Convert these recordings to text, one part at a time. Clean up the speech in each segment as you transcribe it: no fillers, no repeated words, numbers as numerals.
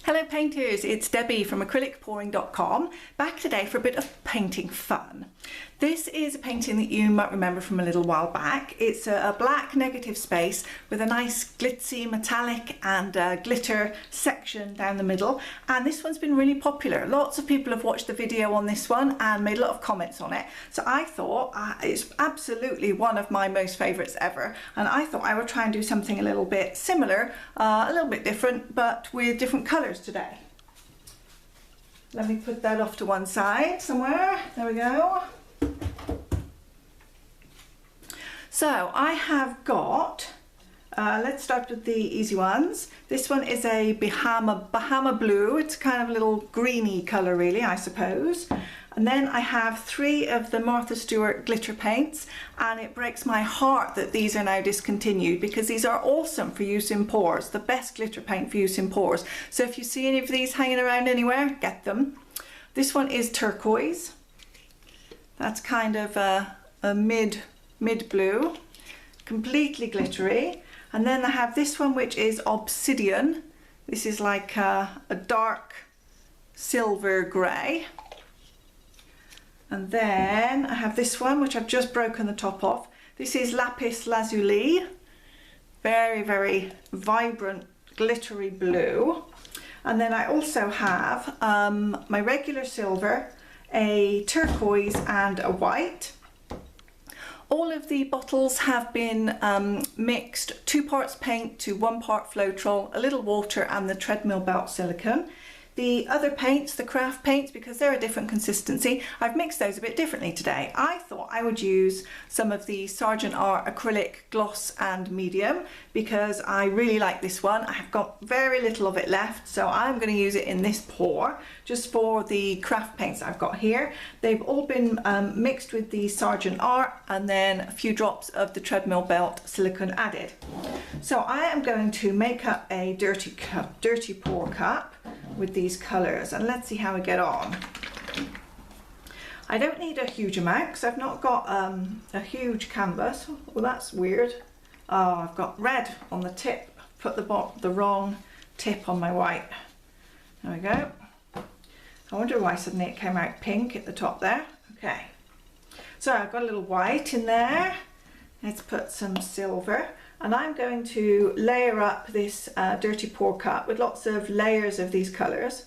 Hello painters, it's Debbie from acrylicpouring.com, back today for a bit of painting fun. This is a painting that you might remember from a little while back. It's a black negative space with a nice glitzy metallic and glitter section down the middle, and this one's been really popular. Lots of people have watched the video on this one and made a lot of comments on it, so I thought it's absolutely one of my most favourites ever, and I thought I would try and do something a little bit similar, a little bit different, but with different colours today. Let me put that off to one side somewhere. There we go. So I have got, let's start with the easy ones. This one is a Bahama blue. It's kind of a little greeny colour really, I suppose. And then I have 3 of the Martha Stewart glitter paints, and it breaks my heart that these are now discontinued because these are awesome for use in pours, the best glitter paint for use in pours. So if you see any of these hanging around anywhere, get them. This one is Turquoise. That's kind of a mid blue, completely glittery. And then I have this one which is Obsidian. This is like a dark silver grey. And then I have this one which I've just broken the top off. This is Lapis Lazuli, very, very vibrant glittery blue. And then I also have my regular silver, a turquoise and a white. All of the bottles have been mixed 2 parts paint to 1 part Floetrol, a little water and the treadmill belt silicone. The other paints, the craft paints, because they're a different consistency, I've mixed those a bit differently today. I thought I would use some of the Sergeant Art Acrylic Gloss and Medium because I really like this one. I have got very little of it left, so I'm going to use it in this pour just for the craft paints I've got here. They've all been mixed with the Sergeant Art and then a few drops of the treadmill belt silicone added. So I am going to make up a dirty pour cup with these colours, and let's see how we get on. I don't need a huge amount because I've not got a huge canvas. Well, that's weird. Oh, I've got red on the tip. Put the wrong tip on my white. There we go. I wonder why suddenly it came out pink at the top there. Okay, so I've got a little white in there. Let's put some silver. And I'm going to layer up this dirty pour cup with lots of layers of these colours.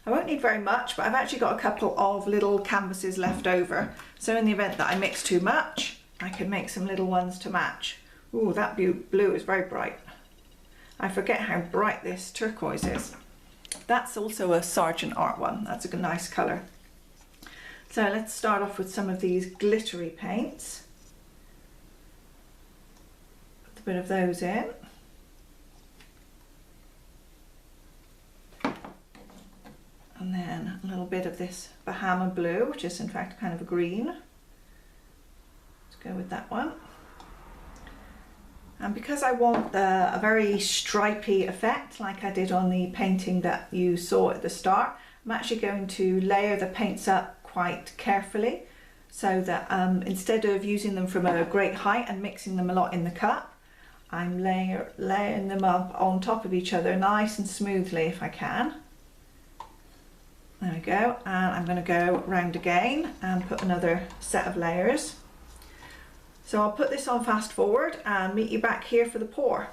I won't need very much, but I've actually got a couple of little canvases left over. So in the event that I mix too much, I can make some little ones to match. Ooh, that blue is very bright. I forget how bright this turquoise is. That's also a Sergeant Art one. That's a nice colour. So let's start off with some of these glittery paints. Bit of those in. And then a little bit of this Bahama blue, which is in fact kind of a green. Let's go with that one. And because I want a very stripy effect, like I did on the painting that you saw at the start, I'm actually going to layer the paints up quite carefully so that instead of using them from a great height and mixing them a lot in the cup, I'm layering them up on top of each other nice and smoothly if I can. There we go, and I'm going to go round again and put another set of layers. So I'll put this on fast forward and meet you back here for the pour.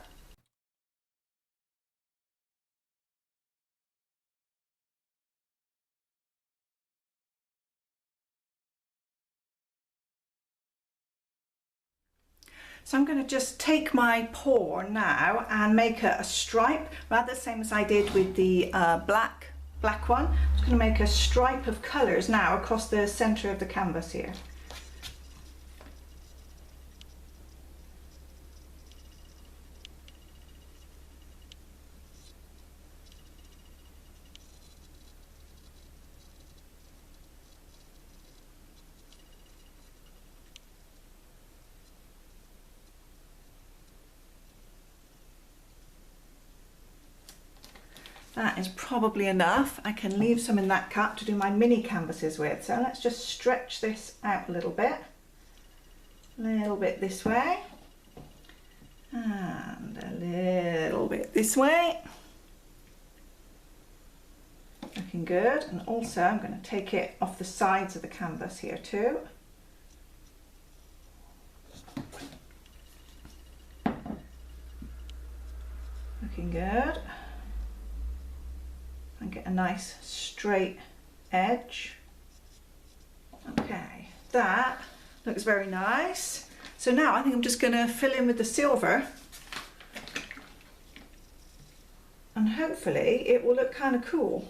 So I'm going to just take my pour now and make a stripe, rather the same as I did with the black one. I'm just going to make a stripe of colours now across the centre of the canvas here. That is probably enough. I can leave some in that cup to do my mini canvases with. So let's just stretch this out a little bit this way, and a little bit this way. looking good. And also I'm going to take it off the sides of the canvas here too. Looking good. And get a nice straight edge. Okay, that looks very nice. So now I think I'm just going to fill in with the silver, and hopefully it will look kind of cool.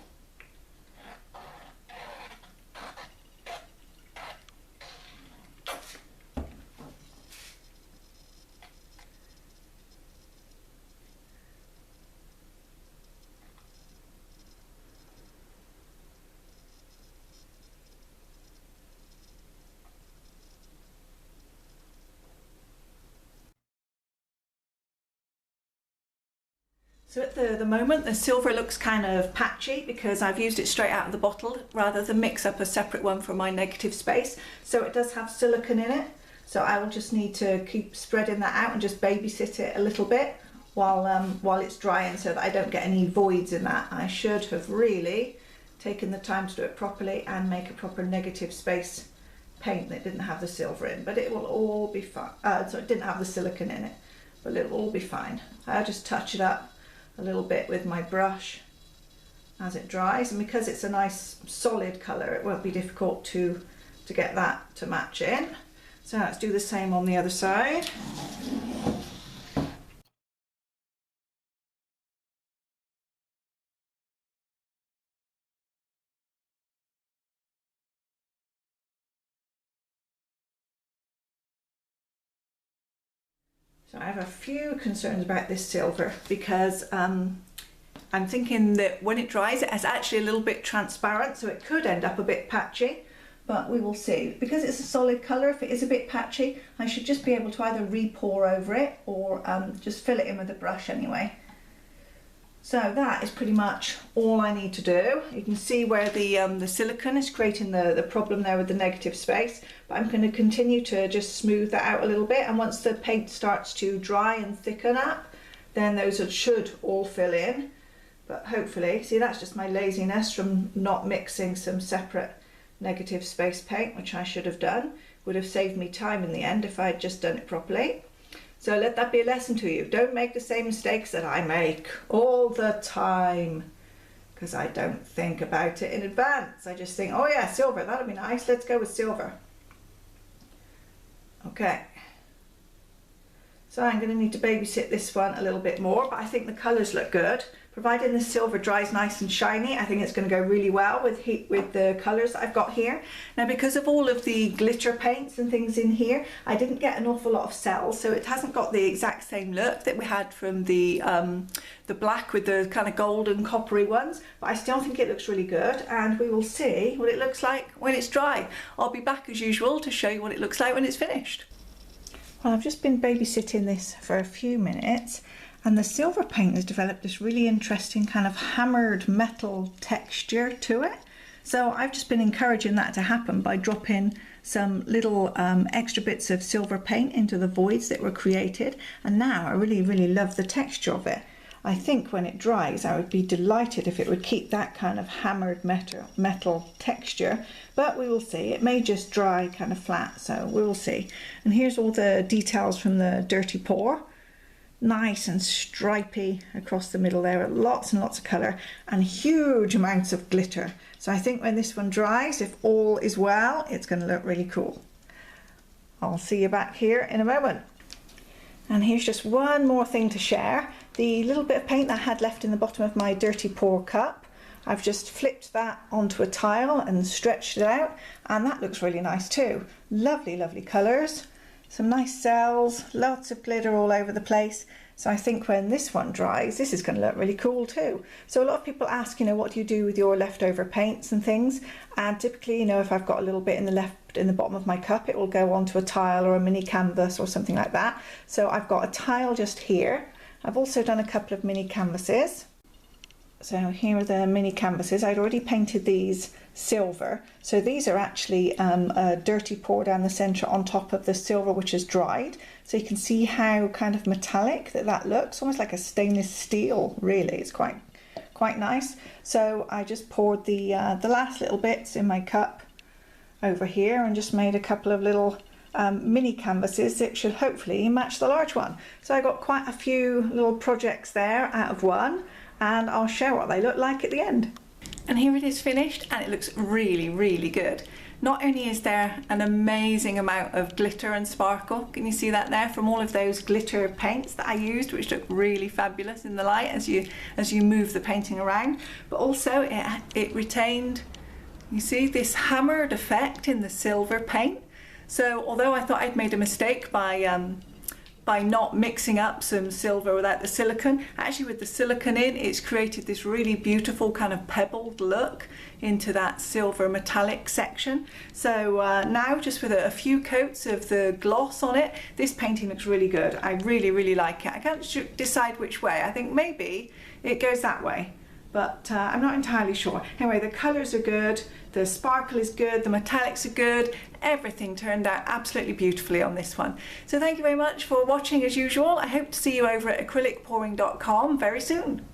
So at the moment the silver looks kind of patchy because I've used it straight out of the bottle rather than mix up a separate one for my negative space. So it does have silicone in it. So I will just need to keep spreading that out and just babysit it a little bit while it's drying so that I don't get any voids in that. I should have really taken the time to do it properly and make a proper negative space paint that didn't have the silver in, but it will all be fine. So it didn't have the silicone in it, but it will all be fine. I'll just touch it up a little bit with my brush as it dries, and because it's a nice solid colour it won't be difficult to get that to match in. So let's do the same on the other side. So I have a few concerns about this silver because I'm thinking that when it dries it is actually a little bit transparent, so it could end up a bit patchy, but we will see. Because it's a solid colour, if it is a bit patchy, I should just be able to either re-pour over it or just fill it in with a brush anyway. So that is pretty much all I need to do. You can see where the silicone is creating the problem there with the negative space, but I'm going to continue to just smooth that out a little bit, and once the paint starts to dry and thicken up, then those should all fill in. But hopefully, see, that's just my laziness from not mixing some separate negative space paint, which I should have done. Would have saved me time in the end if I'd just done it properly. So let that be a lesson to you. Don't make the same mistakes that I make all the time, because I don't think about it in advance. I just think, oh yeah, silver, that'll be nice, let's go with silver. Okay. So I'm going to need to babysit this one a little bit more, but I think the colours look good. Providing the silver dries nice and shiny, I think it's going to go really well with the colours that I've got here. Now, because of all of the glitter paints and things in here, I didn't get an awful lot of cells, so it hasn't got the exact same look that we had from the black with the kind of golden coppery ones, but I still think it looks really good, and we will see what it looks like when it's dry. I'll be back as usual to show you what it looks like when it's finished. Well, I've just been babysitting this for a few minutes, and the silver paint has developed this really interesting kind of hammered metal texture to it. So I've just been encouraging that to happen by dropping some little extra bits of silver paint into the voids that were created, and now I really love the texture of it. I think when it dries I would be delighted if it would keep that kind of hammered metal texture, but we will see. It may just dry kind of flat, so we will see. And here's all the details from the dirty pour. Nice and stripy across the middle there, lots and lots of colour and huge amounts of glitter. So I think when this one dries, if all is well, it's going to look really cool. I'll see you back here in a moment. And here's just one more thing to share. The little bit of paint that I had left in the bottom of my dirty pour cup, I've just flipped that onto a tile and stretched it out, and that looks really nice too. Lovely colours. Some nice cells, lots of glitter all over the place. So I think when this one dries, this is going to look really cool too. So a lot of people ask, what do you do with your leftover paints and things? And typically, if I've got a little bit in the bottom of my cup, it will go onto a tile or a mini canvas or something like that. So I've got a tile just here. I've also done a couple of mini canvases. So here are the mini canvases. I'd already painted these silver. So these are actually a dirty pour down the centre on top of the silver which is dried. So you can see how kind of metallic that looks, almost like a stainless steel really. It's quite quite nice. So I just poured the last little bits in my cup over here and just made a couple of little mini canvases that should hopefully match the large one. So I got quite a few little projects there out of one, and I'll show what they look like at the end. And here it is finished, and it looks really, really good. Not only is there an amazing amount of glitter and sparkle, can you see that there, from all of those glitter paints that I used, which look really fabulous in the light as you move the painting around, but also it retained, you see, this hammered effect in the silver paint. So although I thought I'd made a mistake by not mixing up some silver without the silicone, actually with the silicone in, it's created this really beautiful kind of pebbled look into that silver metallic section. So now, just with a few coats of the gloss on it, this painting looks really good. I really, really like it. I can't decide which way. I think maybe it goes that way, but I'm not entirely sure. Anyway, the colours are good, the sparkle is good, the metallics are good. Everything turned out absolutely beautifully on this one. So thank you very much for watching as usual. I hope to see you over at acrylicpouring.com very soon.